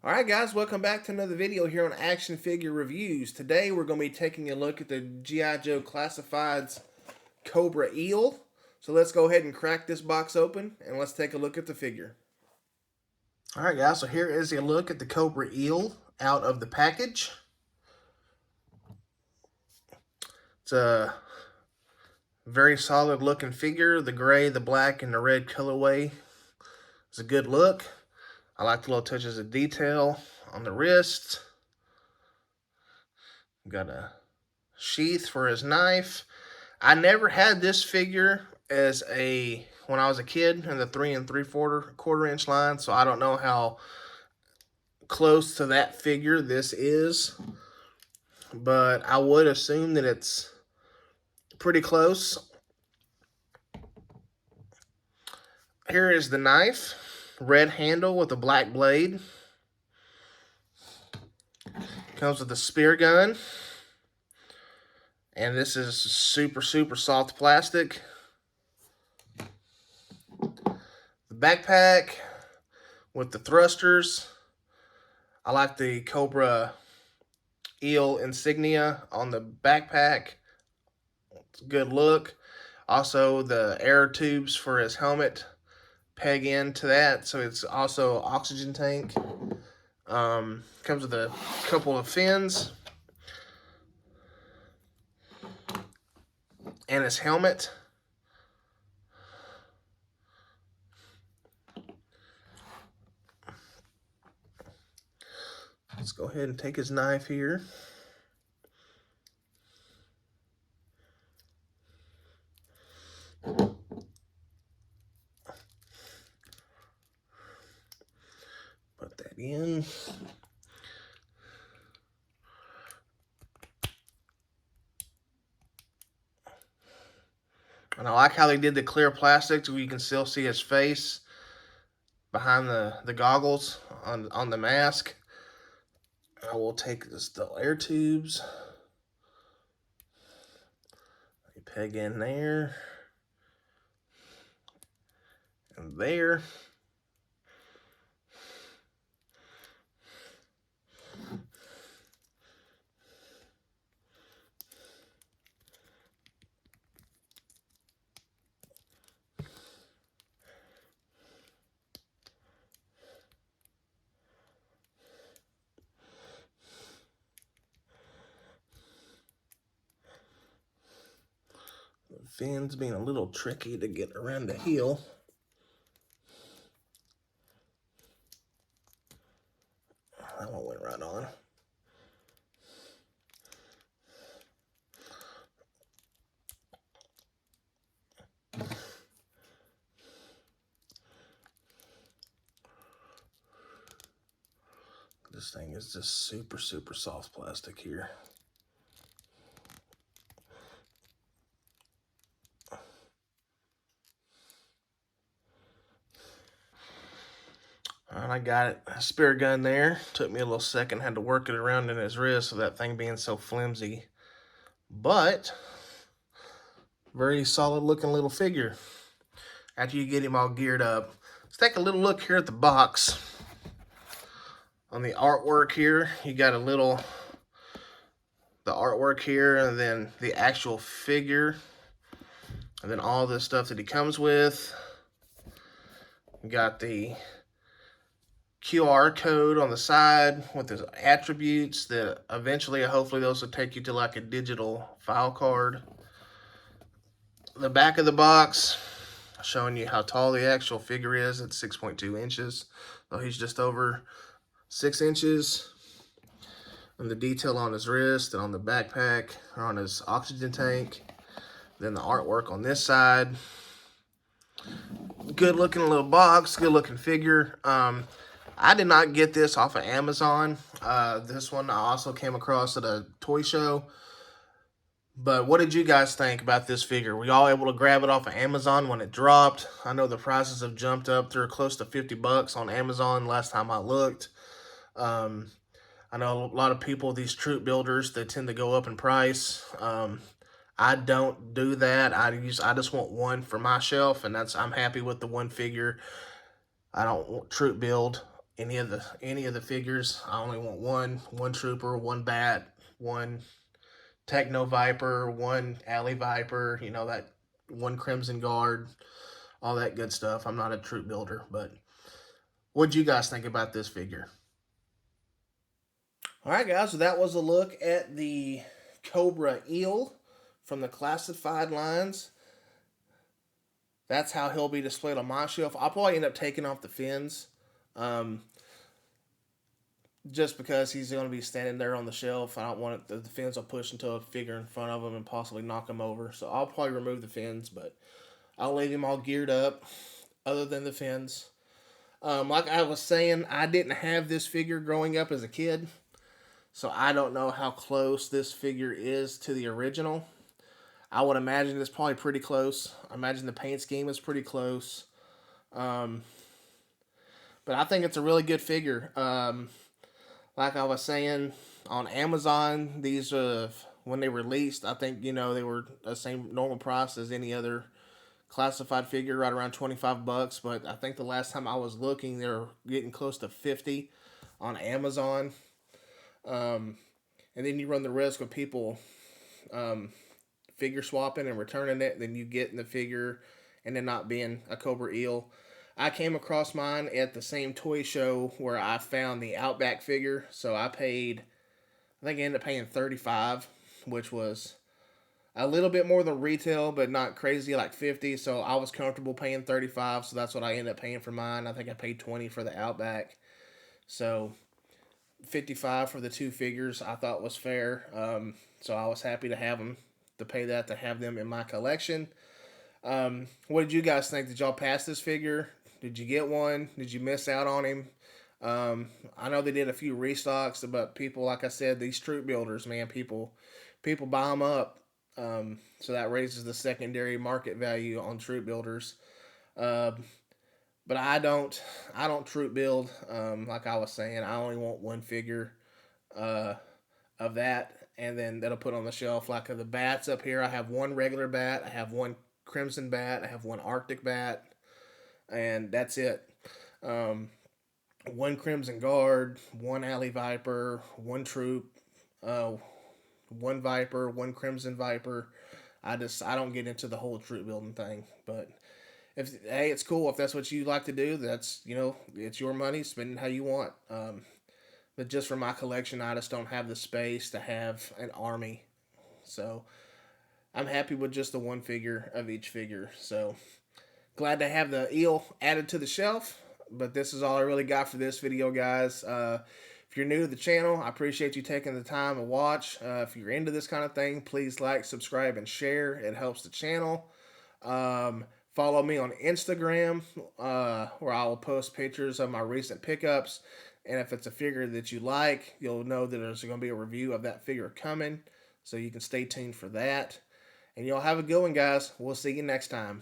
Alright guys, welcome back to another video here on Action Figure Reviews. Today we're going to be taking a look at the G.I. Joe Classifieds Cobra Eel. So let's go ahead and crack this box open and let's take a look at the figure. Alright guys, so here is a look at the Cobra Eel out of the package. It's a very solid looking figure. The gray, the black, and the red colorway is a good look. I like the little touches of detail on the wrist. Got a sheath for his knife. I never had this figure when I was a kid in the 3 3/4 inch line, so I don't know how close to that figure this is, but I would assume that it's pretty close. Here is the knife, red handle with a black blade. Comes with a spear gun. And this is super soft plastic. The backpack with the thrusters. I like the Cobra Eel insignia on the backpack. It's a good look. Also, the air tubes for his helmet peg into that, so it's also oxygen tank. Comes with a couple of fins and his helmet. Let's go ahead and take his knife here. Put that in. And I like how they did the clear plastic so you can still see his face behind the goggles on the mask. I will take the air tubes. Peg in there. And there. The fins being a little tricky to get around the heel. That one went right on. This thing is just super soft plastic here. And I got it. A spear gun there. Took me a little second. Had to work it around in his wrist with that thing being so flimsy. But very solid looking little figure. After you get him all geared up. Let's take a little look here at the box. On the artwork here, you got the artwork here, and then the actual figure, and then all the stuff that he comes with. You got the QR code on the side with his attributes that eventually, hopefully, those will take you to like a digital file card. The back of the box showing you how tall the actual figure is. It's 6.2 inches, so he's just over 6 inches. And the detail on his wrist and on the backpack or on his oxygen tank. Then the artwork on this side. Good looking little box, good looking figure. I did not get this off of Amazon. This one I also came across at a toy show. But what did you guys think about this figure? Were y'all able to grab it off of Amazon when it dropped? I know the prices have jumped up. They're close to 50 bucks on Amazon last time I looked. I know a lot of people, these troop builders, they tend to go up in price. I don't do that. I just want one for my shelf, and I'm happy with the one figure. I don't troop build any of the figures. I only want one trooper, one bat, one Techno Viper, one Alley Viper, you know, that one Crimson Guard, all that good stuff. I'm not a troop builder, but what'd you guys think about this figure? All right, guys, so that was a look at the Cobra Eel from the classified lines. That's how he'll be displayed on my shelf. I'll probably end up taking off the fins, um, just because he's going to be standing there on the shelf. I don't want it, the fins will push into a figure in front of him and possibly knock him over. So I'll probably remove the fins, but I'll leave him all geared up other than the fins. Like I was saying, I didn't have this figure growing up as a kid, so I don't know how close this figure is to the original. I would imagine it's probably pretty close. I imagine the paint scheme is pretty close. Um, but I think it's a really good figure. Like I was saying, on Amazon, these when they released, I think they were the same normal price as any other classified figure, right around $25. But I think the last time I was looking, they were getting close to 50 on Amazon. And then you run the risk of people figure swapping and returning it, then you get in the figure and then not being a Cobra Eel. I came across mine at the same toy show where I found the Outback figure, so I think I ended up paying $35, which was a little bit more than retail, but not crazy, like 50. So I was comfortable paying 35, so that's what I ended up paying for mine. I think I paid 20 for the Outback, so 55 for the two figures I thought was fair. So I was happy to have them, to pay that, to have them in my collection. What did you guys think? Did y'all pass this figure? Did you get one? Did you miss out on him? I know they did a few restocks, but people, like I said, these troop builders, man, people buy them up. So that raises the secondary market value on troop builders. Uh, but I don't troop build. Like I was saying, I only want one figure uh, of that, and then that'll put on the shelf. Like the bats up here, I have one regular bat, I have one crimson bat, I have one Arctic bat, and that's it. Um, One crimson guard, one alley viper, one troop, uh, one viper, one crimson viper. I don't get into the whole troop building thing, but if hey, it's cool if that's what you like to do. That's it's your money, spend it how you want. But just for my collection, I just don't have the space to have an army. So I'm happy with just the one figure of each figure. So glad to have the eel added to the shelf. But this is all I really got for this video, guys. If you're new to the channel, I appreciate you taking the time to watch. If you're into this kind of thing, please like, subscribe, and share. It helps the channel. Follow me on Instagram, where I will post pictures of my recent pickups. And if it's a figure that you like, you'll know that there's going to be a review of that figure coming. So you can stay tuned for that. And y'all have a good one, guys. We'll see you next time.